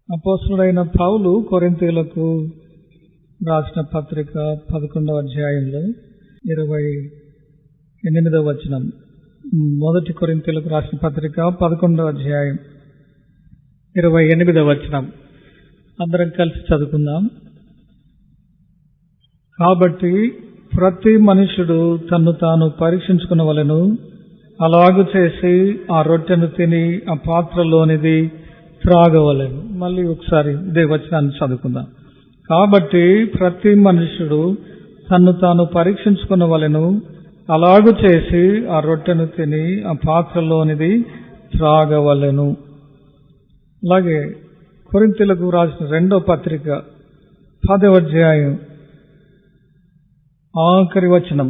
అపోస్తలుడైన పౌలు కొరింథీయులకు రాసిన పత్రిక 11వ అధ్యాయంలో 28వ వచనం. మొదటి కొరింథీయులకు రాసిన పత్రిక 11వ అధ్యాయం 28వ వచనం. అందరం కలిసి చదువుకుందాం. కాబట్టి ప్రతి మనుషుడు తన్ను తాను పరీక్షించుకునవలెను, అలాగు చేసి ఆ రొట్టెను తిని ఆ పాత్రలోనిది త్రాగవలెను. మళ్ళీ ఒకసారి ఇదే వచనాన్ని చదువుకుందాం. కాబట్టి ప్రతి మనుషుడు తన్ను తాను పరీక్షించుకునవలెను, అలాగు చేసి ఆ రొట్టెను తిని ఆ పాత్రలోనిది త్రాగవలెను. అలాగే కొరింథీయులకు రాసిన 2వ పత్రిక 10వ అధ్యాయం ఆఖరి వచనం.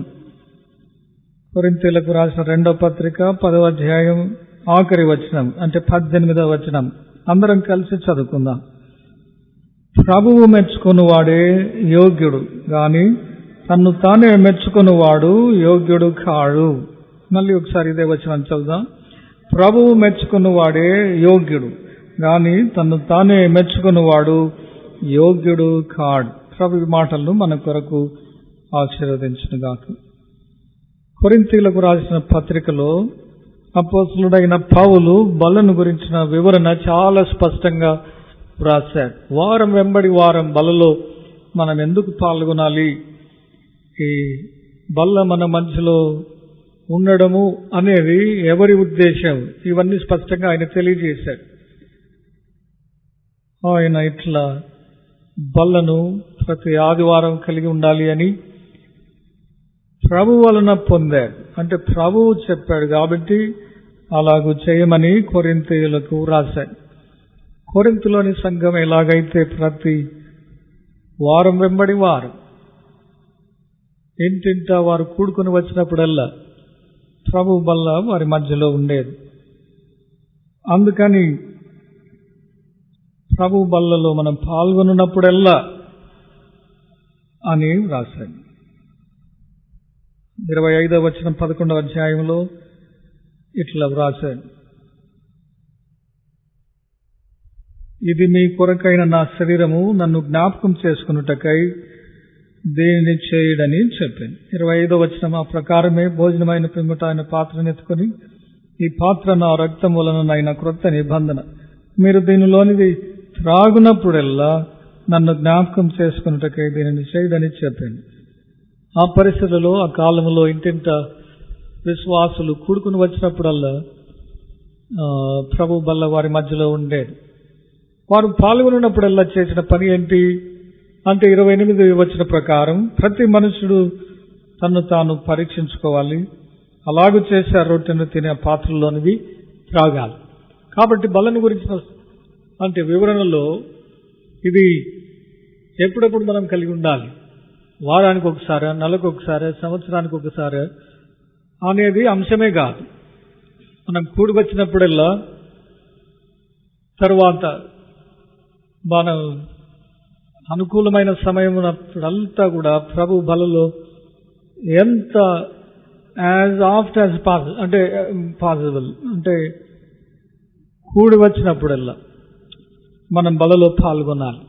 కొరింథీయులకు రాసిన 2వ పత్రిక 10వ అధ్యాయం ఆఖరి వచనం అంటే 18వ వచనం. అందరం కలిసి చదువుకుందాం. ప్రభువు మెచ్చుకొనువాడే యోగ్యుడు గాని తన్ను తానే మెచ్చుకొనువాడు యోగ్యుడు కాడు. మళ్ళీ ఒకసారి ఇదే వచనం చదువుదాం. ప్రభువు మెచ్చుకొనువాడే యోగ్యుడు గాని తన్ను తానే మెచ్చుకొనువాడు యోగ్యుడు కాడు. ప్రభు మాటలను మన కొరకు ఆశీర్వదించునుగాక. కొరింథీయులకు రాసిన పత్రికలో అపోస్తలుడైన పౌలు బలను గురించిన వివరణ చాలా స్పష్టంగా వ్రాశాడు. వారం వెంబడి వారం బలలో మనం ఎందుకు పాల్గొనాలి, ఈ బల్ల మన మధ్యలో ఉండడము అనేది ఎవరి ఉద్దేశం, ఇవన్నీ స్పష్టంగా ఆయన తెలియజేశాడు. ఆయన ఇట్లా బల్లను ప్రతి ఆదివారం కలిగి ఉండాలి అని ప్రభు వలన పొందాడు. అంటే ప్రభువు చెప్పాడు కాబట్టి అలాగూ చేయమని కొరింథీయులకు రాశాడు. కొరింథులోని సంఘం ఎలాగైతే ప్రతి వారం వెంబడి వారం ఇంటింటా వారు కూడుకుని వచ్చినప్పుడల్లా ప్రభు బల్ల వారి మధ్యలో ఉండేది. అందుకని ప్రభు బల్లలో మనం పాల్గొన్నప్పుడల్లా అని రాశాడు. 25వ వచనం 11వ అధ్యాయంలో ఇట్లా వ్రాశాడు. ఇది మీ కొరకైన నా శరీరము, నన్ను జ్ఞాపకం చేసుకున్నటకై దీనిని చేయడని చెప్పింది. 25వ వచనం ఆ ప్రకారమే భోజనమైన పిమ్మట ఆయన పాత్రను ఎత్తుకొని, ఈ పాత్ర నా రక్తం వలననైన క్రొత్త నిబంధన, మీరు దీనిలోనిది త్రాగునప్పుడల్లా నన్ను జ్ఞాపకం చేసుకున్నటకై దీనిని చేయడని చెప్పింది. ఆ పరిస్థితుల్లో ఆ కాలంలో ఇంటింట విశ్వాసులు కూడుకుని వచ్చినప్పుడల్లా ప్రభు బల్ల వారి మధ్యలో ఉండేది. వారు పాల్గొన్నప్పుడల్లా చేసిన పని ఏంటి అంటే 28 వచ్చిన ప్రకారం ప్రతి మనుషుడు తన్ను తాను పరీక్షించుకోవాలి, అలాగూ చేసి ఆ రొట్టెను తినే పాత్రలోనివి త్రాగాలి. కాబట్టి బల్లను గురించిన అంటే వివరణలో ఇది ఎప్పుడెప్పుడు మనం కలిగి ఉండాలి, వారానికి ఒకసారి, నెలకు ఒకసారి, సంవత్సరానికి ఒకసారి అనేది అంశమే కాదు. మనం కూడి వచ్చినప్పుడల్లా తర్వాత మనం అనుకూలమైన సమయం ఉన్నప్పుడంతా కూడా ప్రభు బలలో ఎంత యాజ్ ఆఫ్ట్ యాజ్ పాసిబుల్ అంటే కూడి వచ్చినప్పుడల్లా మనం బలలో పాల్గొనాలి.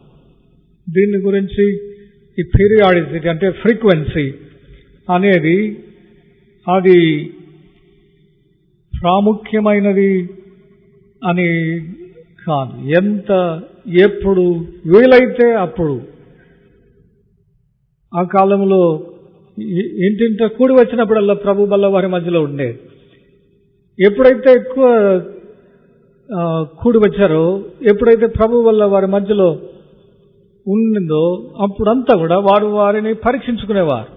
దీని గురించి ఈ పీరియాడిసిటీ అంటే ఫ్రీక్వెన్సీ అనేది అది ప్రాముఖ్యమైనది అని కాదు. ఎప్పుడు వీలైతే అప్పుడు. ఆ కాలంలో ఇంటింట కూడి వచ్చినప్పుడల్లా ప్రభు బల్ల వారి మధ్యలో ఉండేది. ఎప్పుడైతే ఎక్కువ కూడి వచ్చారో, ఎప్పుడైతే ప్రభు వల్ల వారి మధ్యలో ఉండిందో అప్పుడంతా కూడా వారు వారిని పరీక్షించుకునేవారు.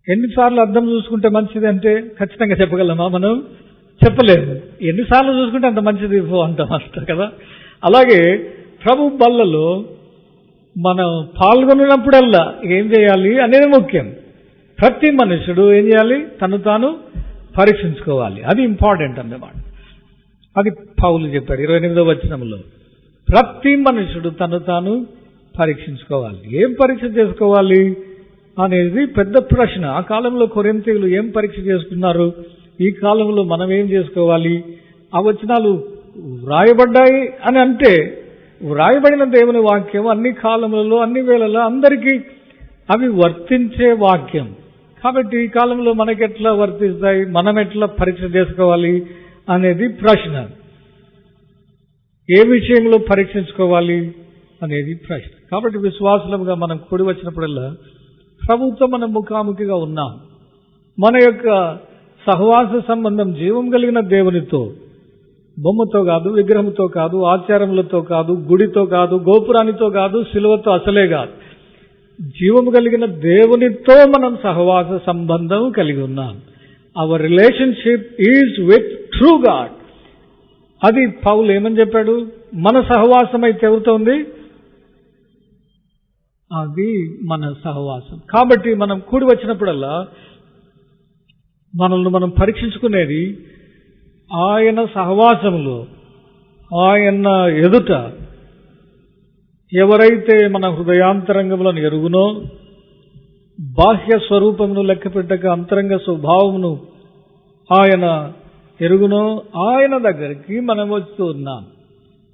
ఎన్నిసార్లు అద్దం చూసుకుంటే మంచిది అంటే ఖచ్చితంగా చెప్పగలమా? మనం చెప్పలేము. ఎన్నిసార్లు చూసుకుంటే అంత మంచిది అంటాం కదా. అలాగే ప్రభు బల్లలో మనం పాల్గొన్నప్పుడల్లా ఏం చేయాలి అనేది ముఖ్యం. ప్రతి మనుషుడు ఏం చేయాలి? తను తాను పరీక్షించుకోవాలి. అది ఇంపార్టెంట్ అన్నమాట. అది పౌలు చెప్పాడు 28వ వచనంలో. ప్రతి మనుషుడు తను తాను పరీక్షించుకోవాలి. ఏం పరీక్ష చేసుకోవాలి అనేది పెద్ద ప్రశ్న. ఆ కాలంలో కొరింథీయులు ఏం పరీక్ష చేసుకున్నారు, ఈ కాలంలో మనం ఏం చేసుకోవాలి? ఆ వచనాలు వ్రాయబడ్డాయి అని అంటే వ్రాయబడిన దేవుని వాక్యం అన్ని కాలములలో అన్ని వేళల్లో అందరికీ అవి వర్తించే వాక్యం. కాబట్టి ఈ కాలంలో మనకెట్లా వర్తిస్తాయి, మనం ఎట్లా పరీక్ష చేసుకోవాలి అనేది ప్రశ్న. ఏ విషయంలో పరీక్షించుకోవాలి అనేది ప్రశ్న. కాబట్టి విశ్వాసులుగా మనం కూడి వచ్చినప్పుడల్లా ప్రభుత్వం మనం ముఖాముఖిగా ఉన్నాం. మన యొక్క సహవాస సంబంధం జీవం కలిగిన దేవునితో, బొమ్మతో కాదు, విగ్రహంతో కాదు, ఆచారములతో కాదు, గుడితో కాదు, గోపురానితో కాదు, శిలువతో అసలే కాదు, జీవము కలిగిన దేవునితో మనం సహవాస సంబంధం కలిగి ఉన్నాం. Our relationship is with true God. అది పౌలు ఏమని చెప్పాడు? మన సహవాసం అయితే ఎవరితో ఉంది? అది మన సహవాసం. కాబట్టి మనం కూడి వచ్చినప్పుడల్లా మనల్ని మనం పరీక్షించుకునేది ఆయన సహవాసంలో, ఆయన ఎదుట ఎవరైతే మన హృదయాంతరంగములను ఎరుగునో, బాహ్య స్వరూపమును లెక్కపెట్టక అంతరంగ స్వభావమును ఆయన ఎరుగునో, ఆయన దగ్గరికి మనం వస్తూ ఉన్నాం.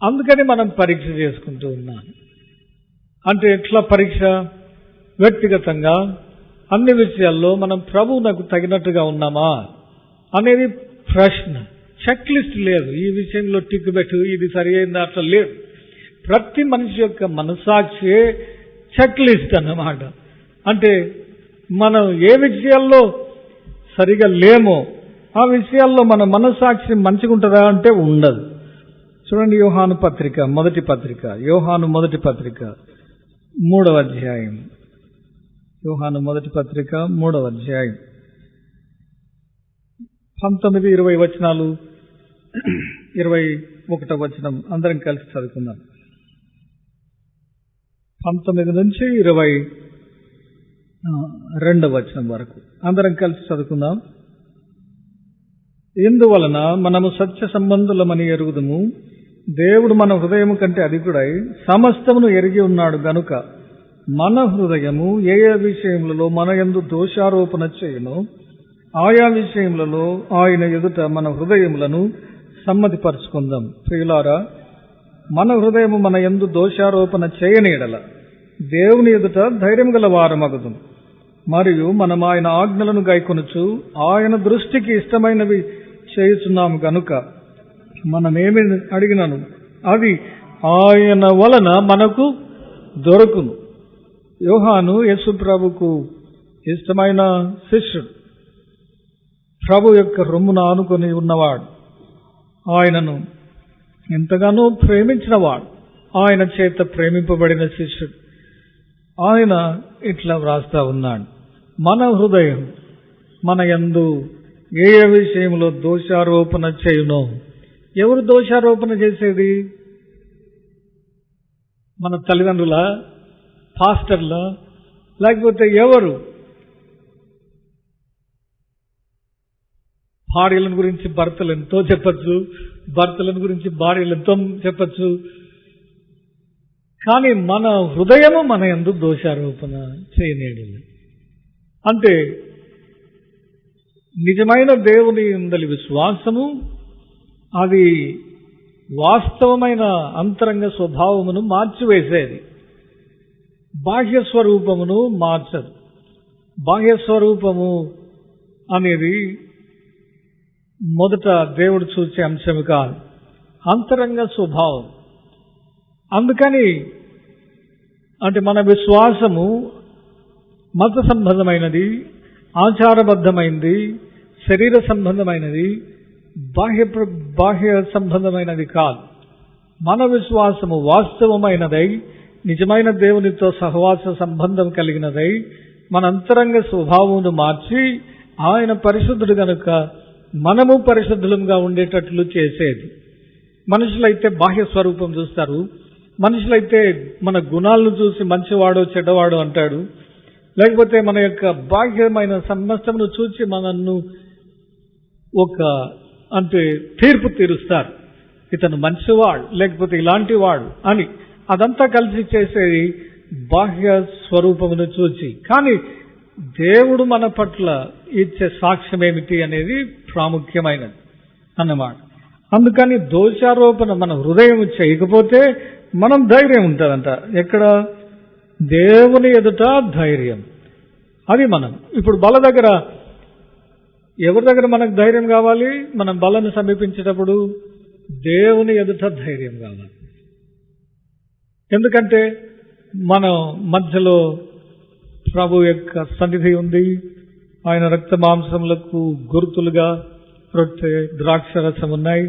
అందుకని మనం పరీక్ష చేసుకుంటూ ఉన్నాం. అంటే ఎట్లా పరీక్ష? వ్యక్తిగతంగా అన్ని విషయాల్లో మనం ప్రభువునకు తగినట్టుగా ఉన్నామా అనేది ప్రశ్న. చెక్ లిస్ట్ లేదు, ఈ విషయంలో టిక్ పెట్టు, ఇది సరి అయిందా, అట్లా లేదు. ప్రతి మనిషి యొక్క మనసాక్షి చెక్ లిస్ట్ అన్నమాట. అంటే మనం ఏ విషయాల్లో సరిగా లేమో ఆ విషయాల్లో మన మనసాక్షి మంచిగా ఉంటుందా అంటే ఉండదు. చూడండి, యోహాను మొదటి పత్రిక 3వ అధ్యాయం. యోహాను మొదటి పత్రిక 3వ అధ్యాయం 19-20 వచనాలు, 21వ వచనం అందరం కలిసి చదువుకుందాం. 19 నుంచి 22వ వచనం వరకు అందరం కలిసి చదువుకుందాం. ఇందువలన మనము సత్య సంబంధులమని ఎరుగుదుము, దేవుడు మన హృదయము కంటే అధికుడై సమస్తమును ఎరిగి ఉన్నాడు గనుక మన హృదయము ఏ ఏ విషయములలో మన యందు దోషారోపణ చేయునో ఆయా విషయములలో ఆయన ఎదుట మన హృదయములను సమ్మతిపరుచుకుందాం. ప్రియులారా, మన హృదయము మన యందు దోషారోపణ చేయని ఎడల దేవుని ఎదుట ధైర్యం గల వారమగుదుం. మరియు మనం ఆయన ఆజ్ఞలను గైకొనుచు ఆయన దృష్టికి ఇష్టమైనవి చేయుచున్నాము గనుక మనమేమి అడిగినను అది ఆయన వలన మనకు దొరుకును. యోహాను యేసు ప్రభుకు ఇష్టమైన శిష్యుడు, ప్రభు యొక్క రొమ్మున ఆనుకొని ఉన్నవాడు, ఆయనను ఎంతగానో ప్రేమించినవాడు, ఆయన చేత ప్రేమింపబడిన శిష్యుడు. ఆయన ఇట్లా వ్రాస్తా ఉన్నాడు, మన హృదయం మన యందు ఏ ఏ విషయంలో దోషారోపణ చేయునో. ఎవరు దోషారోపణ చేసేది? మన తల్లిదండ్రుల, పాస్టర్ల, లేకపోతే ఎవరు? భార్యలను గురించి భర్తలు ఎంతో చెప్పచ్చు, భర్తలను గురించి భార్యలు ఎంతో చెప్పచ్చు. కానీ మన హృదయము మన యందు దోషారోపణ చేయనేడు. అంటే నిజమైన దేవుని యందలి విశ్వాసము అది వాస్తవమైన అంతరంగ స్వభావమును మార్చివేసేది, బాహ్య స్వరూపమును మార్చదు. బాహ్య స్వరూపము అనేది మొదట దేవుడు చూసే అంశము కాదు, అంతరంగ స్వభావం. అందుకని అంటే మన విశ్వాసము మత సంబంధమైనది, ఆచారబద్ధమైనది, శరీర సంబంధమైనది, బాహ్య సంబంధమైనది కాదు. మన విశ్వాసము వాస్తవమైనదై నిజమైన దేవునితో సహవాస సంబంధం కలిగినదై మన అంతరంగ స్వభావమును మార్చి ఆయన పరిశుద్ధుడు గనుక మనము పరిశుద్ధులంగా ఉండేటట్లు చేసేది. మనుషులైతే బాహ్య స్వరూపం చూస్తారు, మనుషులైతే మన గుణాలను చూసి మంచివాడో చెడ్డవాడో అంటాడు, లేకపోతే మన యొక్క బాహ్యమైన సమస్తమును చూసి మనను అంటే తీర్పు తీరుస్తారు, ఇతను మంచివాడు లేకపోతే ఇలాంటి వాడు అని. అదంతా కలిసి చేసేది బాహ్య స్వరూపమును చూచి. కానీ దేవుడు మన పట్ల ఇచ్చే సాక్ష్యం ఏమిటి అనేది ప్రాముఖ్యమైనది అన్నమాట. అందుకని దోషారోపణ మన హృదయం చేయకపోతే మనం ధైర్యం ఉంటుందంట. ఎక్కడ? దేవుని ఎదుట ధైర్యం. అది మనం ఇప్పుడు బల దగ్గర, ఎవరి దగ్గర మనకు ధైర్యం కావాలి? మనం బలను సమీపించేటప్పుడు దేవుని ఎదుట ధైర్యం కావాలి. ఎందుకంటే మనం మధ్యలో ప్రభు యొక్క సన్నిధి ఉంది. ఆయన రక్త మాంసములకు గుర్తులుగా రొట్టె, ద్రాక్షరసం ఉన్నాయి.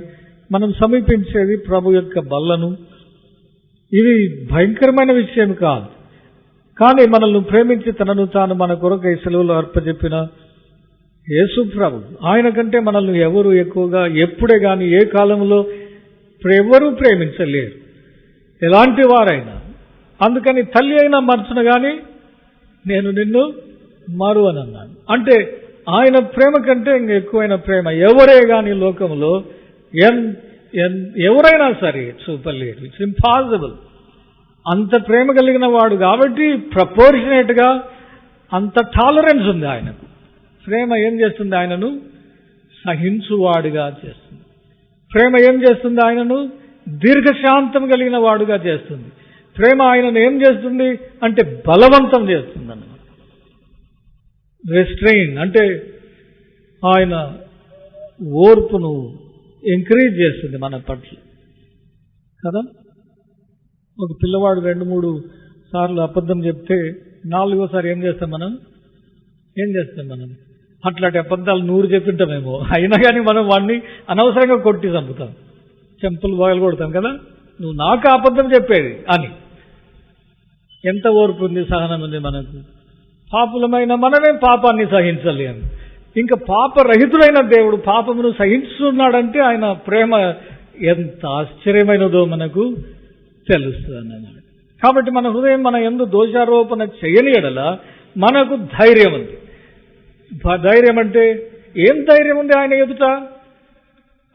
మనం సమీపించేది ప్రభు యొక్క బల్లను. ఇది భయంకరమైన విషయం కాదు. కానీ మనల్ని ప్రేమించి తనను తాను మన కొరకై సెలవులు అర్పజెప్పిన యేసు ప్రభు, ఆయన కంటే మనల్ని ఎవరు ఎక్కువగా ఎప్పుడే గాని ఏ కాలంలో ఎవరూ ప్రేమించలేరు, ఎలాంటి వారైనా. అందుకని తల్లి అయినా మర్చును గాని నేను నిన్ను మరువను అన్నాడు. అంటే ఆయన ప్రేమ కంటే ఇంక ఎక్కువైన ప్రేమ ఎవరే గాని లోకంలో ఎవరైనా సరే చూపలేరు. It's impossible. అంత ప్రేమ కలిగిన వాడు కాబట్టి ప్రపోర్షనేట్ గా అంత టాలరెన్స్ ఉంది ఆయనకు. ప్రేమ ఏం చేస్తుంది? ఆయనను సహించువాడుగా చేస్తుంది. ప్రేమ ఏం చేస్తుంది? ఆయనను దీర్ఘశాంతం కలిగిన వాడుగా చేస్తుంది. ప్రేమ ఆయనను ఏం చేస్తుంది అంటే బలవంతం చేస్తుంది అన్నమాట. రెస్ట్రెయిన్ అంటే ఆయన ఓర్పును ఎంకరేజ్ చేస్తుంది మన పట్ల కదా. ఒక పిల్లవాడు 2-3 సార్లు అబద్ధం చెప్తే 4వసారి ఏం చేస్తాం మనం? అట్లాంటి అబద్ధాలు 100 చెప్పింటామేమో, అయినా కానీ మనం వాడిని అనవసరంగా కొట్టి చంపుతాం, చెంపులు బాగలు కొడతాం కదా. నువ్వు నాకు అబద్ధం చెప్పేది అని. ఎంత ఓర్పు ఉంది, సహనం ఉంది మనకు. పాపులమైన మనమే పాపాన్ని సహించాలి అని. ఇంకా పాపరహితుడైన దేవుడు పాపమును సహించున్నాడంటే ఆయన ప్రేమ ఎంత ఆశ్చర్యమైనదో మనకు తెలుస్తుంది అన్నమాట. కాబట్టి మన హృదయం మన యందు దోషారోపణ చేయని ఎడల మనకు ధైర్యం ఉంది. ధైర్యం అంటే ఏం ధైర్యం ఉంది ఆయన ఎదుట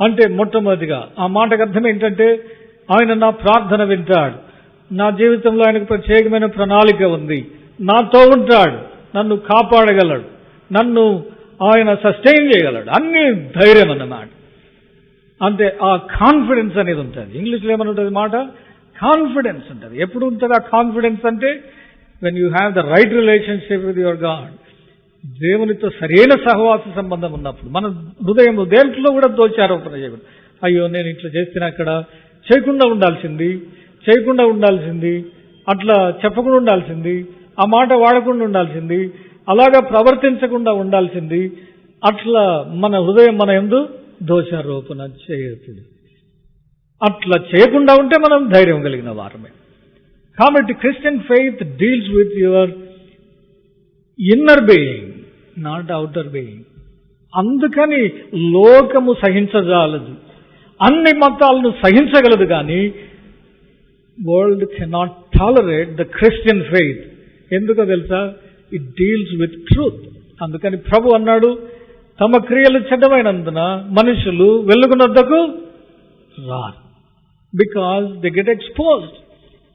అంటే, మొట్టమొదటిగా ఆ మాటకు అర్థం ఏంటంటే ఆయన నా ప్రార్థన వింటాడు, నా జీవితంలో ఆయనకు ప్రత్యేకమైన ప్రణాళిక ఉంది, నాతో ఉంటాడు, నన్ను కాపాడగలడు, నన్ను ఆయన సస్టైన్ చేయగలడు, అన్ని ధైర్యం అన్నమాట. అంటే ఆ కాన్ఫిడెన్స్ అనేది ఉంటుంది. ఇంగ్లీష్లో ఏమని ఉంటుంది మాట? కాన్ఫిడెన్స్ ఉంటుంది. ఎప్పుడు ఉంటుంది ఆ కాన్ఫిడెన్స్ అంటే when you have the right relationship with your God. దేవునితో సరైన సహవాస సంబంధం ఉన్నప్పుడు మన హృదయం దేంట్లో కూడా దోషారోపణ చేయకూడదు. అయ్యో నేను ఇట్లా చేస్తున్నా, అక్కడ చేయకుండా ఉండాల్సింది, అట్లా చెప్పకుండా ఉండాల్సింది, ఆ మాట వాడకుండా ఉండాల్సింది, అలాగా ప్రవర్తించకుండా ఉండాల్సింది. అట్లా మన హృదయం మన యందు దోషారోపణ చేయకూడదు. అట్లా చేయకుండా ఉంటే మనం ధైర్యం కలిగిన వారమే. కాబట్టి Christian faith deals with your inner being, not outer being. అందుకని లోకము సహించజాలదు, అన్ని మతాలను సహించగలదు, కానీ world cannot tolerate the Christian faith. ఎందుకో తెలుసా? It deals with truth. అందుకని ప్రభు అన్నాడు, తమ క్రియలు చెడ్డమైనందున మనుషులు వెలుగునొద్దకు రారు, బికాజ్ దే గెట్ ఎక్స్పోజ్డ్.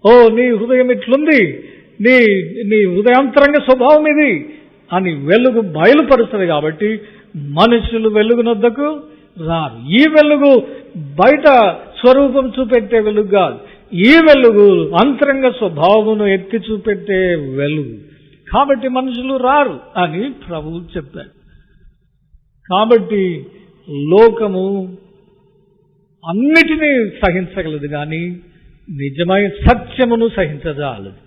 ఓ నీ హృదయం ఇట్లుంది, నీ హృదయాంతరంగ స్వభావం ఇది అని వెలుగు బయలుపరుస్తుంది. కాబట్టి మనుషులు వెలుగునొద్దకు రారు. ఈ వెలుగు బయట స్వరూపం చూపెట్టే వెలుగు కాదు, ఈ వెలుగు అంతరంగ స్వభావమును ఎత్తి చూపెట్టే వెలుగు. కాబట్టి మనుషులు రారు అని ప్రభువు చెప్పాడు. కాబట్టి లోకము అన్నిటినీ సహించగలదు, కానీ నిజమైన సత్యమును సహించజాలదు.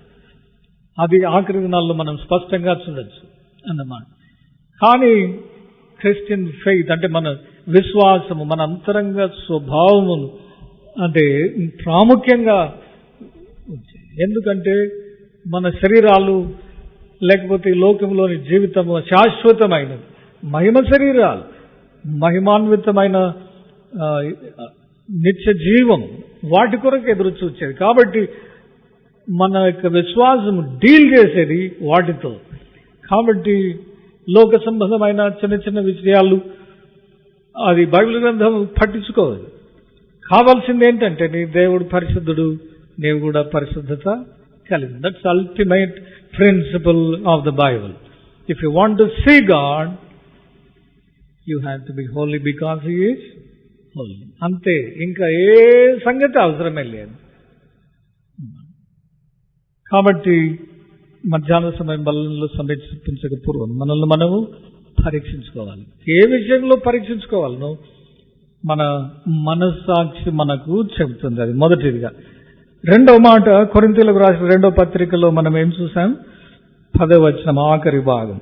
అది ఆఖరి దినాల్లో మనం స్పష్టంగా చూడొచ్చు అన్నమాట. కానీ క్రిస్టియన్ ఫెయిత్ అంటే మన విశ్వాసము, మన అంతరంగ స్వభావమును అంటే ప్రాముఖ్యంగా, ఎందుకంటే మన శరీరాలు లేకపోతే ఈ లోకంలోని జీవితము శాశ్వతమైనది, మహిమ శరీరాలు, మహిమాన్వితమైన నిత్య జీవం, వాటి కొరకు ఎదురు చూచేది. కాబట్టి మన యొక్క విశ్వాసం డీల్ చేసేది వాటితో. కాబట్టి లోక సంబంధమైన చిన్న చిన్న విషయాలు అది బైబిల్ గ్రంథం పట్టించుకోవాలి. కావాల్సింది ఏంటంటే నీ దేవుడు పరిశుద్ధుడు, నీవు కూడా పరిశుద్ధత కలిగి. That's ultimate principle of the Bible. If you want to see God, you have to be holy because he is holy, అంతే. ఇంకా ఏ సంగతి అవసరమే లేదు. కాబట్టి మధ్యాహ్న సమయం బలంలో సమర్పించక పూర్వం మనల్ని మనము పరీక్షించుకోవాలి. ఏ విషయంలో పరీక్షించుకోవాలను మన మనస్సాక్షి మనకు చెబుతుంది. అది మొదటిదిగా. రెండవ మాట, కొరింథీయులకు రాసిన 2వ పత్రికలో మనం ఏం చూసాం? 10వ వచనం ఆఖరి భాగం,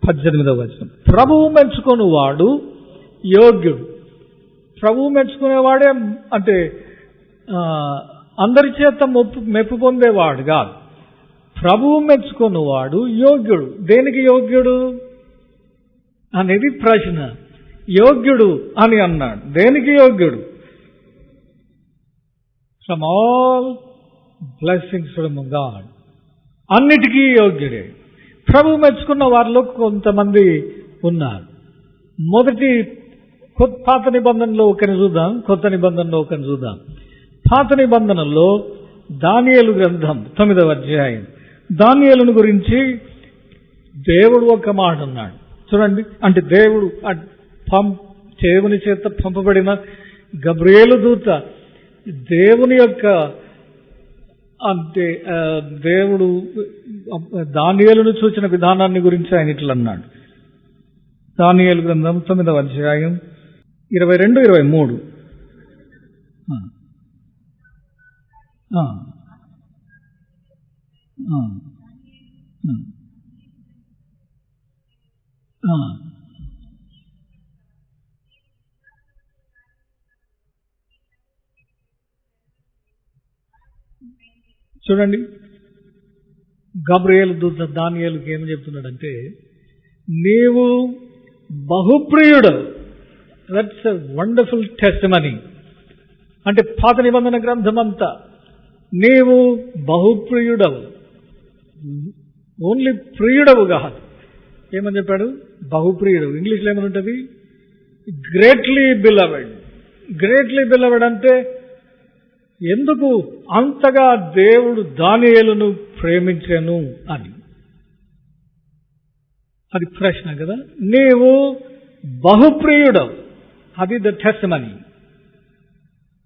18వ వచనం. ప్రభువు మెచ్చుకొని వాడు యోగ్యుడు. ప్రభువు మెచ్చుకునేవాడే అంటే అందరి చేత మెప్పు పొందేవాడు కాదు. ప్రభువు మెచ్చుకున్నవాడు యోగ్యుడు. దేనికి యోగ్యుడు అనేది ప్రశ్న. యోగ్యుడు అని అన్నాడు. దేనికి యోగ్యుడు? From all blessings from God. అన్నిటికీ యోగ్యుడే. ప్రభు మెచ్చుకున్న వారిలో కొంతమంది ఉన్నారు. మొదటి పాత నిబంధనలో ఒకరిని చూద్దాం, కొత్త నిబంధనలో ఒకరిని చూద్దాం. పాత నిబంధనలో దానియేలు గ్రంథం 9వ అధ్యాయం. దానియేలును గురించి దేవుడు ఒక మాట అన్నాడు చూడండి. అంటే దేవుని చేత పంపబడిన గబ్రియేలు దూత దేవుని యొక్క అంటే దేవుడు దానియేలును చూసిన విధానాన్ని గురించి ఆయన ఇట్లా అన్నాడు. దానియేలు గ్రంథం 9వ అధ్యాయం 22-23. చూడండి, గబ్రియేలు దూత దానియేలుకి ఏం చెప్తున్నాడంటే, నీవు బహుప్రియుడు. That's a wonderful testimony. అంటే పాత నిబంధన గ్రంథం అంతా నీవు బహుప్రియుడవు. ఓన్లీ ప్రియుడవు కాదు. ఏమని చెప్పాడు? బహుప్రియుడు. ఇంగ్లీష్లో ఏమని ఉంటుంది? Greatly beloved. గ్రేట్లీ బిలవెడ్ అంటే ఎందుకు అంతగా దేవుడు దానియేలును ప్రేమించెను అని. అది ప్రశ్న కదా. నీవు బహుప్రియుడవు. అది ద టెస్టిమనీ.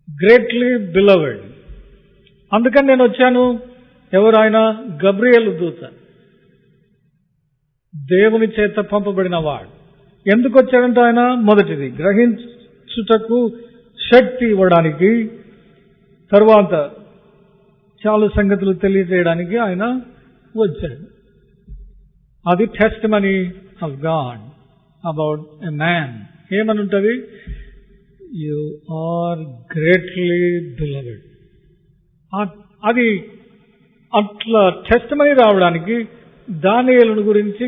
Greatly beloved. అందుకని నేను వచ్చాను. ఎవరు ఆయన? గబ్రియేలు దూత, దేవుని చేత పంపబడిన వాడు. ఎందుకు వచ్చాడంటే ఆయన మొదటిది గ్రహించుటకు శక్తి ఇవ్వడానికి, తరువాత చాలా సంగతులు తెలియజేయడానికి ఆయన వచ్చాడు. అది testimony of God about a man. ఏమని ఉంటుంది? You are greatly beloved. అది అట్లా టెస్టిమనీ రావడానికి దానియేలును గురించి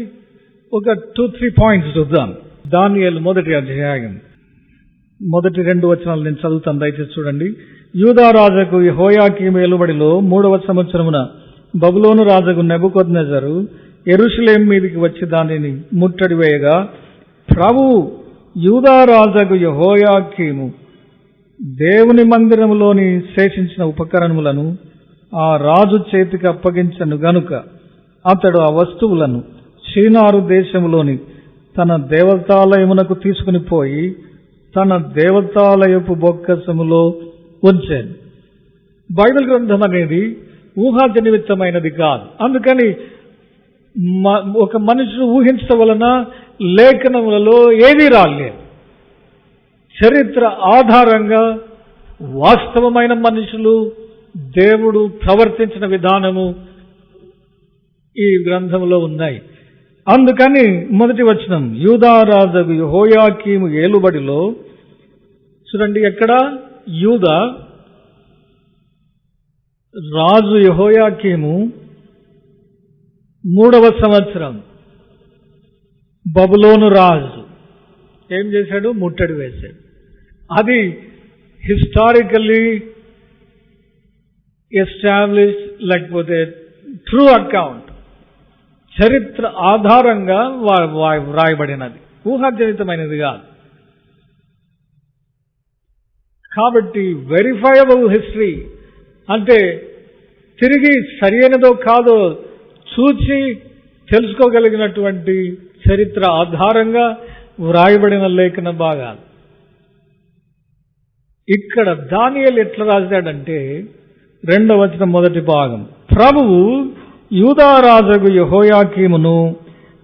ఒక 2-3 పాయింట్స్ చూద్దాం. దానియేలు 1వ అధ్యాయం మొదటి 2 వచనాలు నేను చదువుతాను, దయచేసి చూడండి. యూదా రాజుకు యెహోయాకీము ఏలుబడిలో 3వ సంవత్సరమున బబులోను రాజుకు నెబుకద్నెజరు యెరూషలేము మీదికి వచ్చి దానిని ముట్టడి వేయగా, ప్రభువు యూదా రాజుకు యెహోయాకీము దేవుని మందిరములోని శేషించిన ఉపకరణములను ఆ రాజు చేతికి అప్పగించను గనుక అతడు ఆ వస్తువులను షీనారు దేశములోని తన దేవతాలయమునకు తీసుకుని పోయి తన దేవతాలయపు బొక్కసములో ఉంచాను. బైబిల్ గ్రంథం అనేది ఊహాజనితమైనది కాదు. అందుకని ఒక మనుషుడు ఊహించడం వలన లేఖనములలో ఏదీ రాలేదు. చరిత్ర ఆధారంగా వాస్తవమైన మనుషులు దేవుడు ప్రవర్తించిన విధానము ఈ గ్రంథంలో ఉన్నాయి. అందుకని మొదటి వచనం యూదా రాజు యెహోయాకీము ఏలుబడిలో చూడండి. ఎక్కడ? యూదా రాజు యెహోయాకీము 3వ సంవత్సరం బబులోను రాజు ఏం చేశాడు? ముట్టడి వేశాడు. అది హిస్టారికల్లీ ఎస్టాబ్లిష్, లేకపోతే ట్రూ అకౌంట్, చరిత్ర ఆధారంగా వ్రాయబడినది, ఊహాజనితమైనది కాదు. కాబట్టి వెరిఫైయబుల్ హిస్టరీ అంటే తిరిగి సరైనదో కాదో చూచి తెలుసుకోగలిగినటువంటి చరిత్ర ఆధారంగా వ్రాయబడిన లేఖన భాగాలు. ఇక్కడ దానియేలు ఎట్లా రాశాడంటే 2వ వచనం మొదటి భాగం, ప్రభువు యూదారాజు యెహోయాకీమును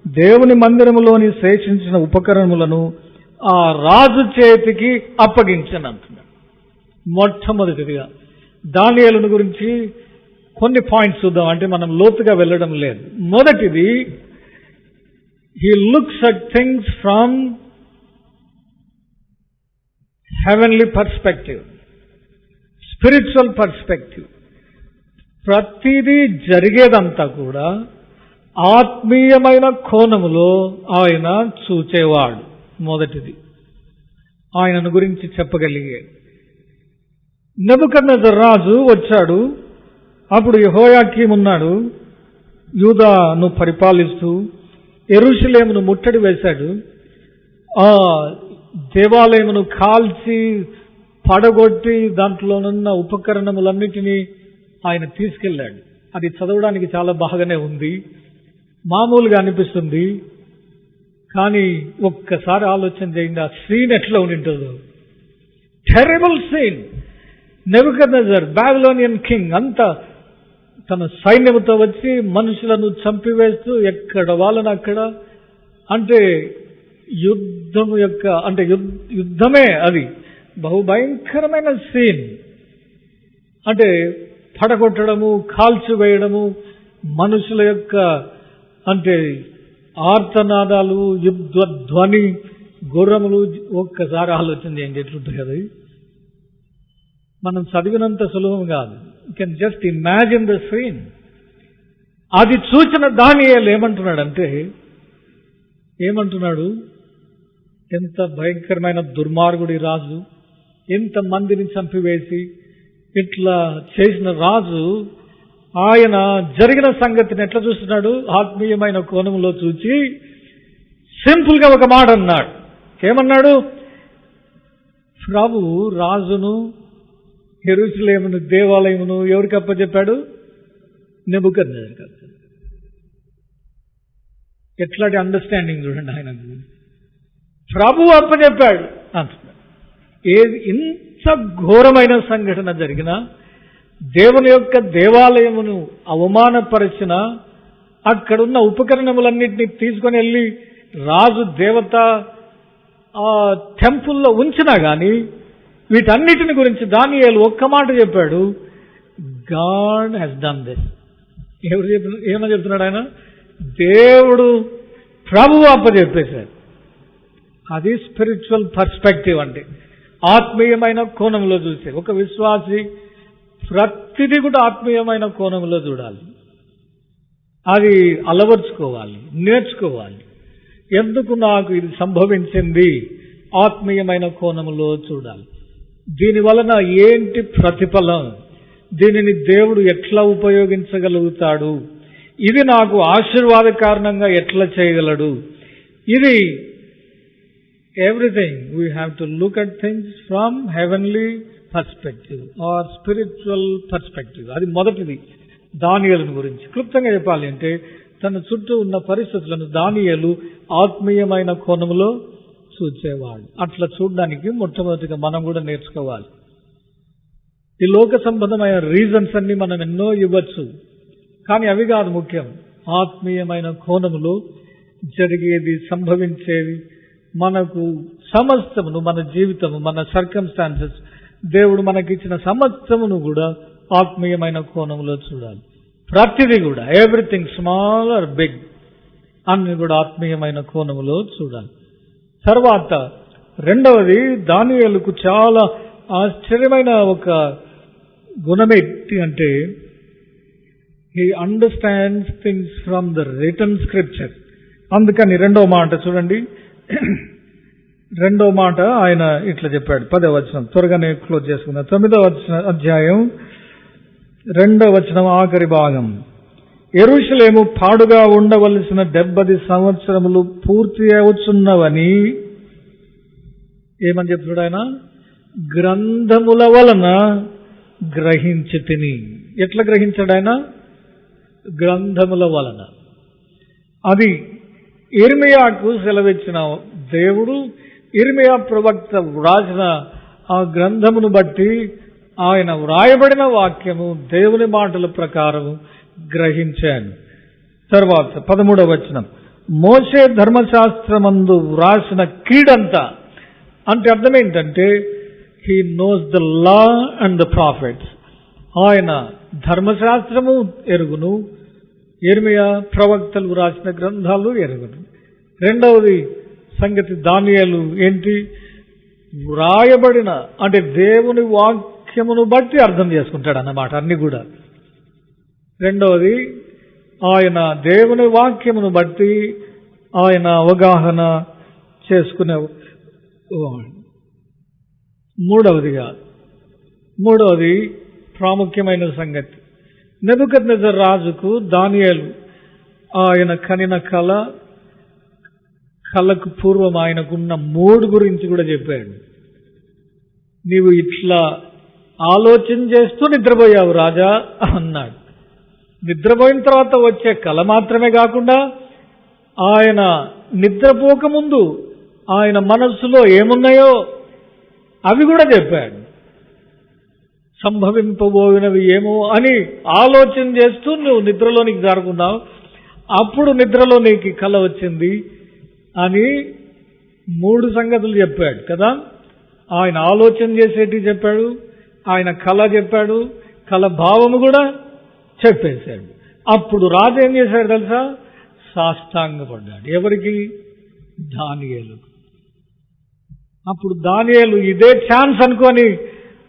దేవుని మందిరములోని శేషించిన ఉపకరణములను ఆ రాజు చేతికి అప్పగించనంటున్నాడు. మొట్టమొదటిగా దానియేలును గురించి కొన్ని పాయింట్స్ చూద్దాం, అంటే మనం లోతుగా వెళ్ళడం లేదు. మొదటిది, he looks at things from heavenly perspective, spiritual perspective. ప్రతిదీ జరిగేదంతా కూడా ఆత్మీయమైన కోణములో ఆయన చూచేవాడు. మొదటిది ఆయనను గురించి చెప్పగలిగే. నెబుకద్నెజర్ రాజు వచ్చాడు, అప్పుడు యెహోయాకీము ఉన్నాడు, యూదాను పరిపాలిస్తూ యెరూషలేమును ముట్టడి వేశాడు. ఆ దేవాలయమును కాల్చి పడగొట్టి దాంట్లోనున్న ఉపకరణములన్నిటినీ ఆయన తీసుకెళ్ళాడు. అది చదవడానికి చాలా బాగానే ఉంది, మామూలుగా అనిపిస్తుంది. కానీ ఒక్కసారి ఆలోచన చేయండి, ఆ సీన్ ఎట్లా ఉండింటుందో. Terrible scene. Nebuchadnezzar Babylonian king అంతా తన సైన్యముతో వచ్చి మనుషులను చంపివేస్తూ ఎక్కడ వాళ్ళని అక్కడ, అంటే యుద్ధము యొక్క అంటే యుద్ధమే అది. బహుభయంకరమైన సీన్. అంటే పడగొట్టడము, కాల్చివేయడము, మనుషుల యొక్క అంటే ఆర్తనాదాలు, యుద్ధ ధ్వని, గుర్రములు. ఒక్కసారి ఆలోచన చేయండి ఎట్లుంటాయి అది. మనం చదివినంత సులభం కాదు. You can just imagine the scene. అది చూసిన దానియేలు ఏమంటున్నాడు, ఎంత భయంకరమైన దుర్మార్గుడి రాజు, ఎంత మందిని చంపివేసి ఇట్లా చేసిన రాజు, ఆయన జరిగిన సంగతిని ఎట్లా చూస్తున్నాడు, ఆత్మీయమైన కోణంలో చూచి సింపుల్ గా ఒక మాట అన్నాడు. ఏమన్నాడు? ప్రభు రాజును యెరూషలేమును దేవాలయమును ఎవరికి అప్పచెప్పాడు? నెబుకద్నెజర్కి. ఎట్లాంటి అండర్స్టాండింగ్ చూడండి ఆయనకు. ప్రభు అప్పచెప్పాడు అంటున్నాడు. ఇంత ఘోరమైన సంఘటన జరిగిన, దేవుని యొక్క దేవాలయమును అవమానపరిచిన, అక్కడున్న ఉపకరణములన్నింటినీ తీసుకొని వెళ్ళి రాజు దేవత ఆ టెంపుల్లో ఉంచినా గాని వీటన్నిటిని గురించి దానియేలు ఒక్క మాట చెప్పాడు, గాడ్ హెస్ డన్ దిస్. ఏమని చెప్తున్నాడు ఆయన? దేవుడు ప్రభువు అప్పచెప్పేశాడు. అది స్పిరిచువల్ పర్స్పెక్టివ్ అంటే ఆత్మీయమైన కోణంలో చూసే ఒక విశ్వాసి ప్రతిదీ కూడా ఆత్మీయమైన కోణంలో చూడాలి. అది అలవర్చుకోవాలి, నేర్చుకోవాలి. ఎందుకు నాకు ఇది సంభవించింది? ఆత్మీయమైన కోణంలో చూడాలి. దీని వలన ఏంటి ప్రతిఫలం? దీనిని దేవుడు ఎట్లా ఉపయోగించగలుగుతాడు? ఇది నాకు ఆశీర్వాద కారణంగా ఎట్లా చేయగలడు? ఇది everything we have to look at things from heavenly perspective or spiritual perspective. అది మొదటిది దానియేలు గురించి. క్లుప్తంగా చెప్పాలి అంటే తన చుట్టూ ఉన్న పరిస్థితులను దానియేలు ఆత్మీయమైన కోణంలో చూచేవాడు. అట్లా చూడడానికి మొట్టమొదటిగా మనం కూడా నేర్చుకోవాలి. ఈ లోక సంబంధమైన రీజన్స్ అన్ని మనం ఎన్నో ఇవ్వచ్చు, కానీ అవి కాదు ముఖ్యం. ఆత్మీయమైన కోణములో జరిగేది, సంభవించేది, మనకు సమస్తమును, మన జీవితము, మన సర్కమ్స్టాన్సెస్, దేవుడు మనకిచ్చిన సమస్తమును కూడా ఆత్మీయమైన కోణంలో చూడాలి. ప్రతిదీ కూడా, ఎవ్రీథింగ్ స్మాల్ ఆర్ బిగ్, అన్ని కూడా ఆత్మీయమైన కోణంలో చూడాలి. తర్వాత రెండవది, దానియేలుకు చాలా ఆశ్చర్యమైన ఒక గుణమేంటి అంటే he understands things from the written scripture. అందుకని రెండవ మాట చూడండి. రెండో మాట ఆయన ఇట్లా చెప్పాడు. 10వ వచనం త్వరగానే క్లోజ్ చేసుకున్నా. 9వ అధ్యాయం 2వ వచనం ఆఖరి భాగం. యెరూషలేము పాడుగా ఉండవలసిన 70 సంవత్సరములు పూర్తి అవుతున్నవని ఏమని చెప్తున్నాడు ఆయన? గ్రంథముల వలన గ్రహించి తిని. ఎట్లా గ్రహించాడు ఆయన? గ్రంథముల వలన. అది ఇర్మియాకు సెలవిచ్చిన దేవుడు. ఇర్మియా ప్రవక్త రాసిన ఆ గ్రంథమును బట్టి ఆయన వ్రాయబడిన వాక్యము దేవుని మాటల ప్రకారము గ్రహించాను. తర్వాత 13వ వచనం, మోషే ధర్మశాస్త్రమందు వ్రాసిన కీడంతా, అంటే అర్థం ఏంటంటే he knows the law and the profits. ఆయన ధర్మశాస్త్రము ఎరుగును, యిర్మీయా ప్రవక్తలు వ్రాసిన గ్రంథాలు ఎరుగును. రెండవది సంగతి దానియేలు ఏంటి, వ్రాయబడిన అంటే దేవుని వాక్యమును బట్టి అర్థం చేసుకుంటాడు అన్నమాట అన్ని కూడా. రెండవది ఆయన దేవుని వాక్యమును బట్టి ఆయన అవగాహన చేసుకునే. మూడవది ప్రాముఖ్యమైన సంగతి, నెబుకద్నెజర్ రాజుకు దానియేలు ఆయన కనిన కళకు పూర్వం ఆయనకున్న మూడు గురించి కూడా చెప్పాడు. నీవు ఇట్లా ఆలోచన చేస్తూ నిద్రపోయావు రాజా అన్నాడు. నిద్రపోయిన తర్వాత వచ్చే కళ మాత్రమే కాకుండా ఆయన నిద్రపోకముందు ఆయన మనస్సులో ఏమున్నాయో అవి కూడా చెప్పాడు. సంభవింపబోయినవి ఏమో అని ఆలోచన చేస్తూ నువ్వు నిద్రలోనికి జారుకున్నావు, అప్పుడు నిద్రలో నీకు కళ వచ్చింది అని మూడు సంగతులు చెప్పాడు కదా. ఆయన ఆలోచన చేసేటి చెప్పాడు, ఆయన కళ చెప్పాడు, కళ భావము కూడా చెప్పేశాడు. అప్పుడు రాజు ఏం చేశాడు తెలుసా, సాష్టాంగపడ్డాడు. ఎవరికి? దానియేలు. అప్పుడు దానియేలు ఇదే ఛాన్స్ అనుకొని,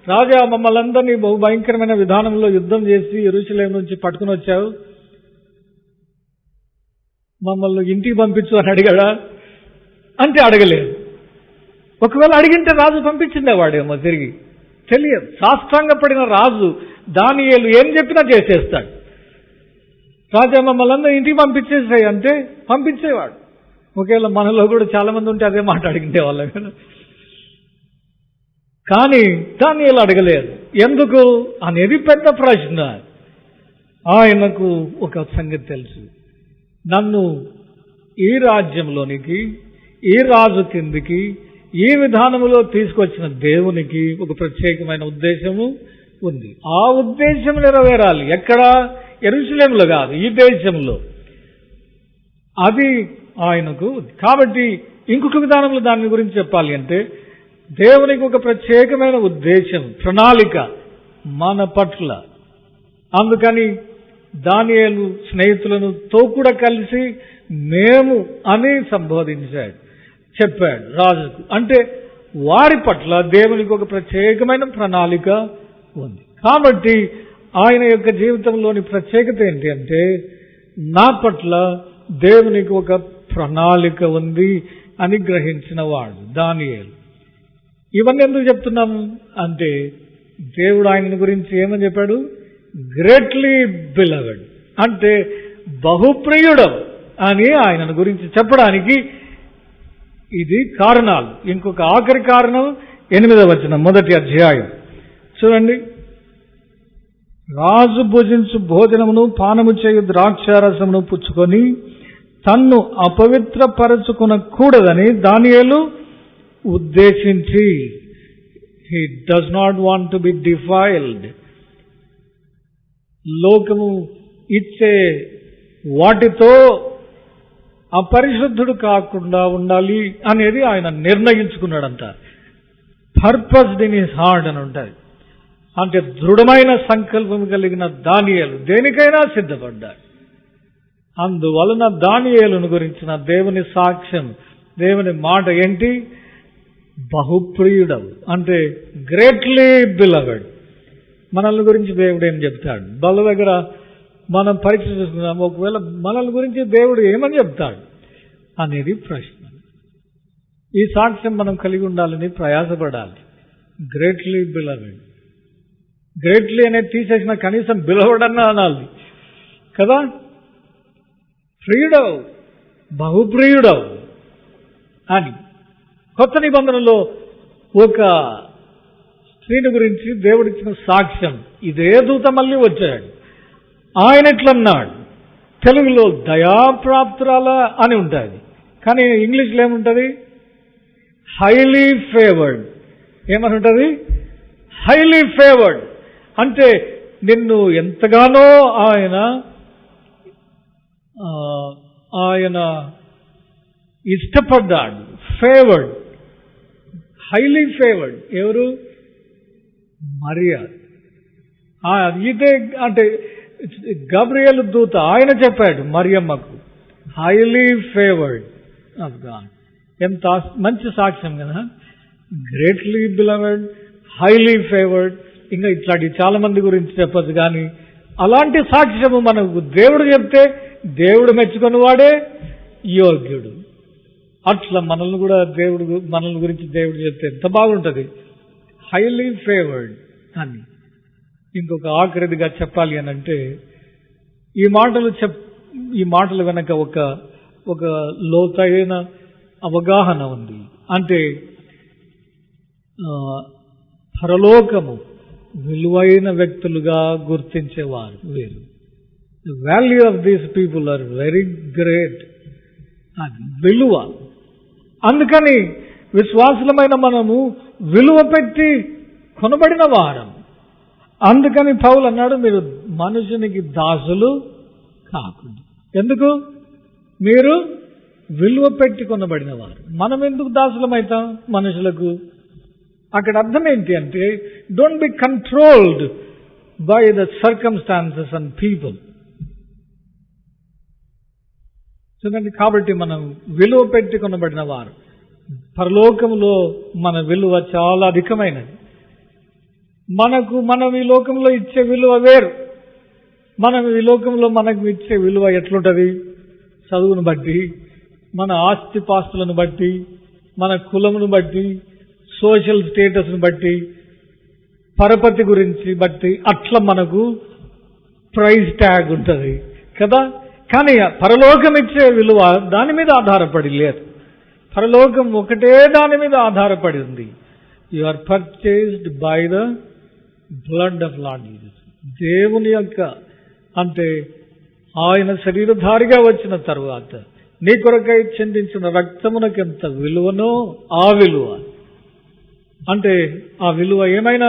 రాజా మమ్మల్ని అందరినీ బహు భయంకరమైన విధానంలో యుద్ధం చేసి యెరూషలేము నుంచి పట్టుకుని వచ్చావు, మమ్మల్ని ఇంటికి పంపించు అని అడిగాడా అంటే అడగలేదు. ఒకవేళ అడిగింటే రాజు పంపించిండేవాడేమో తిరిగి, తెలియదు. సాష్టాంగపడిన రాజు దానియేలు ఏం చెప్పినా చేసేస్తాడు. రాజా మమ్మల్ని అందరూ ఇంటికి పంపించేసాయి అంటే పంపించేవాడు. ఒకవేళ మనలో కూడా చాలా మంది ఉంటే అదే మాట అడిగిండే వాళ్ళం కదా. కానీ దానియేలు అడగలేదు. ఎందుకు అనేది పెద్ద ప్రశ్న. ఆయనకు ఒక సంగతి తెలుసు, నన్ను ఈ రాజ్యంలోనికి, ఈ రాజు కిందికి, ఈ విధానములో తీసుకొచ్చిన దేవునికి ఒక ప్రత్యేకమైన ఉద్దేశము ఉంది. ఆ ఉద్దేశం నెరవేరాలి. ఎక్కడ? యెరూషలేములో కాదు, ఈ దేశంలో. అది ఆయనకు. కాబట్టి ఇంకొక విధానంలో దాని గురించి చెప్పాలి అంటే, దేవునికి ఒక ప్రత్యేకమైన ఉద్దేశం, ప్రణాళిక మన పట్ల. అందుకని దానియేలు స్నేహితులతో కూడా కలిసి మేము అని సంబోధించాడు, చెప్పాడు రాజుకు. అంటే వారి పట్ల దేవునికి ఒక ప్రత్యేకమైన ప్రణాళిక ఉంది. కాబట్టి ఆయన యొక్క జీవితంలోని ప్రత్యేకత ఏంటి అంటే, నా పట్ల దేవునికి ఒక ప్రణాళిక ఉంది అని గ్రహించిన వాడు దానియేలు. ఇవన్నీ ఎందుకు చెప్తున్నాము అంటే, దేవుడు ఆయన గురించి ఏమని చెప్పాడు? గ్రేట్లీ బిలవెడ్, అంటే బహుప్రియుడు అని ఆయనను గురించి చెప్పడానికి ఇది కారణాలు. ఇంకొక ఆఖరి కారణం 8వ వచనం, మొదటి అధ్యాయం చూడండి. రాజు భుజించు భోజనమును పానము చేయు ద్రాక్షారసమును పుచ్చుకొని తన్ను అపవిత్రపరచుకొనకూడదని దానియేలు ఉద్దేశించి, he does not want to be defiled, లోకము ఇచ్చే వాటితో అపరిశుద్ధుడు కాకుండా ఉండాలి అనేది ఆయన నిర్ణయించుకున్నాడంట. పర్పస్డ్ ఇన్ హిస్ హార్ట్ అని ఉంటుంది. అంటే దృఢమైన సంకల్పం కలిగిన దానియేలు దేనికైనా సిద్ధపడ్డాడు. అందువలన దానియేలును గురించిన దేవుని సాక్ష్యం, దేవుని మాట ఏంటి? బహుప్రియుడవు, అంటే గ్రేట్లీ బిలవెడ్. మనల్ని గురించి దేవుడు ఏం చెప్తాడు? బల దగ్గర మనం పరీక్ష చేసుకున్నాం, ఒకవేళ మనల్ని గురించి దేవుడు ఏమని చెప్తాడు అనేది ప్రశ్న. ఈ సాక్ష్యం మనం కలిగి ఉండాలని ప్రయాసపడాలి. Greatly beloved. గ్రేట్లీ అనేది తీసేసిన కనీసం బిలవెడ్ అన్నా అనాలి కదా. ప్రియుడవు, బహుప్రియుడవు అని. కొత్త నిబంధనలో ఒక స్త్రీని గురించి దేవుడిచ్చిన సాక్ష్యం, ఇదే దూత మళ్ళీ వచ్చాడు. ఆయన ఎట్లన్నాడు? తెలుగులో దయాప్రాప్తురాల అని ఉంటుంది, కానీ ఇంగ్లీష్లో ఏముంటుంది? Highly favoured. ఏమని ఉంటుంది? Highly favoured. అంటే నిన్ను ఎంతగానో ఆయన ఇష్టపడ్డాడు. Favoured, highly favoured. ఎవరు? మరియా. ఇదే అంటే గబ్రియల్ దూత ఆయన చెప్పాడు మరియమ్మకు, హైలీ ఫేవర్డ్ ఆఫ్ గాడ్. ఎంత మంచి సాక్ష్యం కదా! Greatly beloved, highly favoured. ఇంకా ఇట్లాంటి చాలా మంది గురించి చెప్పచ్చు. కానీ అలాంటి సాక్ష్యము మనకు దేవుడు చెప్తే దేవుడు మెచ్చుకొని వాడే యోగ్యుడు. అట్లా మనల్ని గురించి దేవుడు చెప్తే ఎంత బాగుంటుంది. హైలీ ఫేవర్డ్ అని. ఇంకొక ఆఖరిదిగా చెప్పాలి అని అంటే, ఈ మాటలు వెనక ఒక లోతైన అవగాహన ఉంది. అంటే పరలోకము విలువైన వ్యక్తులుగా గుర్తించేవారు వీరు. The value of these people are very great. అది విలువ. అందుకని విశ్వాసులమైన మనము విలువ పెట్టి కొనబడిన వారం. అందుకని పౌలు అన్నాడు, మీరు మనుషునికి దాసులు కాకుండా. ఎందుకు? మీరు విలువ పెట్టి కొనబడిన వారు. మనం ఎందుకు దాసులమైతాం మనుషులకు? అక్కడ అర్థం ఏంటి అంటే, don't be controlled by the circumstances and people. చూడండి, కాబట్టి మనం విలువ పెట్టి కొనబడిన వారు. పరలోకంలో మన విలువ చాలా అధికమైనది. మనం ఈ లోకంలో ఇచ్చే విలువ వేరు. మనం ఈ లోకంలో మనకు ఇచ్చే విలువ ఎట్లుంటుంది? చదువును బట్టి, మన ఆస్తిపాస్తులను బట్టి, మన కులమును బట్టి, సోషల్ స్టేటస్ను బట్టి, పరపతి గురించి బట్టి అట్లా మనకు ప్రైజ్ ట్యాగ్ ఉంటుంది కదా. కానీ పరలోకం ఇచ్చే విలువ దాని మీద ఆధారపడి లేదు. పరలోకం ఒకటే దాని మీద ఆధారపడి ఉంది. You are purchased by the blood of Lord Jesus. దేవుని యొక్క, అంటే ఆయన శరీరధారిగా వచ్చిన తరువాత నీ కొరకై చెందించిన రక్తమునకు ఎంత విలువనో ఆ విలువ, అంటే ఆ విలువ ఏమైనా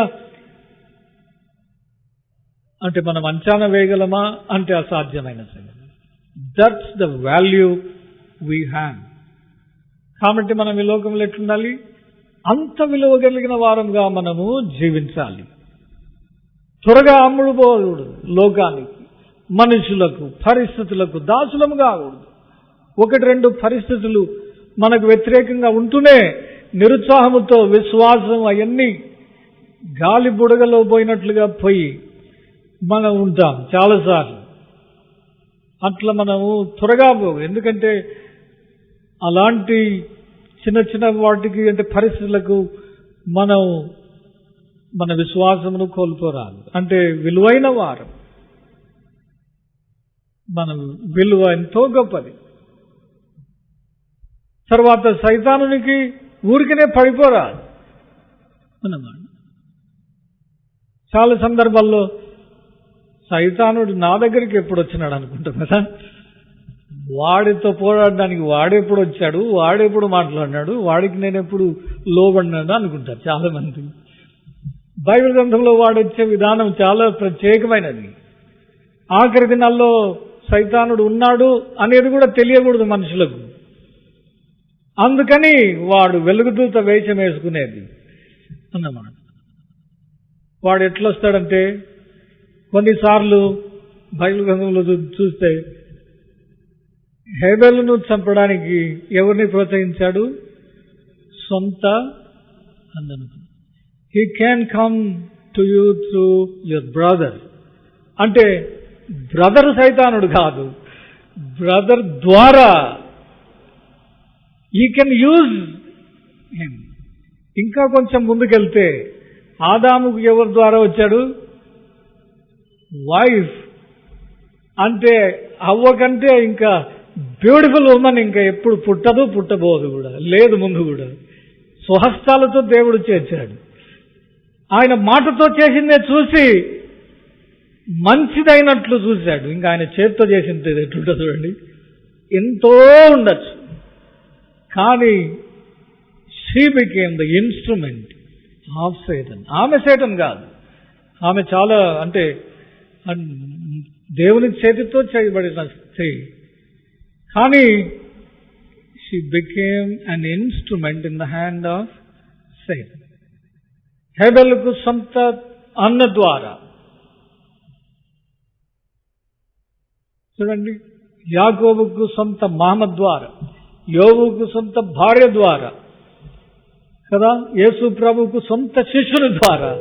అంటే మనం అంచనా వేయగలమా అంటే అసాధ్యమైన సంగతి. That's the value we have. కాబట్టి మనం ఈ లోకంలో ఎట్లుండాలి? అంత విలువ కలిగిన వారంగా మనము జీవించాలి. త్వరగా అమ్ముడు పోకూడదు లోకానికి, మనుషులకు, పరిస్థితులకు దాసులము కాకూడదు. 1-2 పరిస్థితులు మనకు వ్యతిరేకంగా ఉంటూనే నిరుత్సాహముతో విశ్వాసం అవన్నీ గాలి బుడగలో పోయినట్లుగా పోయి మనం ఉంటాం చాలాసార్లు. అట్లా మనము త్వరగా ఎందుకంటే అలాంటి చిన్న వాటికి అంటే పరిస్థితులకు మనం మన విశ్వాసమును కోల్పోరాదు. అంటే విలువైన వారు, మన విలువ ఎంతో గొప్పది. తర్వాత సైతానునికి ఊరికనే పడిపోరాదు అన్నమాట. చాలా సందర్భాల్లో సైతానుడు నా దగ్గరికి ఎప్పుడు వచ్చినాడు అనుకుంటాం కదా. వాడితో పోరాడడానికి వాడెప్పుడు వచ్చాడు, వాడెప్పుడు మాట్లాడినాడు, వాడికి నేను ఎప్పుడు లోబడినాడు అనుకుంటారు చాలా మంది. బైబిల్ గ్రంథంలో వాడొచ్చే విధానం చాలా ప్రత్యేకమైనది. ఆఖరి దినాల్లో సైతానుడు ఉన్నాడు అనేది కూడా తెలియకూడదు మనుషులకు. అందుకని వాడు వెలుగుదూత వేషం వేసుకునేది అన్నమాట. వాడు ఎట్లొస్తాడంటే, కొన్నిసార్లు బైబిల్ గ్రంథంలో చూస్తే హేబెలును చంపడానికి ఎవరిని ప్రోత్సహించాడు? సొంత అన్నను. He can come to you through your brother. అంటే బ్రదర్ సైతానుడు కాదు, బ్రదర్ ద్వారా యూ కెన్ యూజ్ హిమ్. ఇంకా కొంచెం ముందుకెళ్తే ఆదాముకు ఎవరి ద్వారా వచ్చాడు? వైఫ్. అంటే అవ్వ కంటే ఇంకా బ్యూటిఫుల్ ఉమెన్ ఇంకా ఎప్పుడు పుట్టబోదు కూడా లేదు, ముందు కూడా స్వహస్తాలతో దేవుడు చేర్చాడు. ఆయన మాటతో చేసిందే చూసి మంచిదైనట్లు చూశాడు. ఇంకా ఆయన చేతితో చేసింది ఎట్లుంటుంది చూడండి, ఎంతో ఉండొచ్చు. కానీ she became the instrument of Satan. ఆమె సేటన్ కాదు, ఆమె చాలా అంటే దేవుని చేతితో చేయబడిన స్త్రీ, కానీ she became an instrument in the hand of Satan. హేబెలుకు సొంత అన్న ద్వారా, చూడండి, యాకోబుకు సొంత మామ ద్వారా, యోబుకు సొంత భార్య ద్వారా కదా, యేసు ప్రభువుకు సొంత శిష్యుల ద్వారా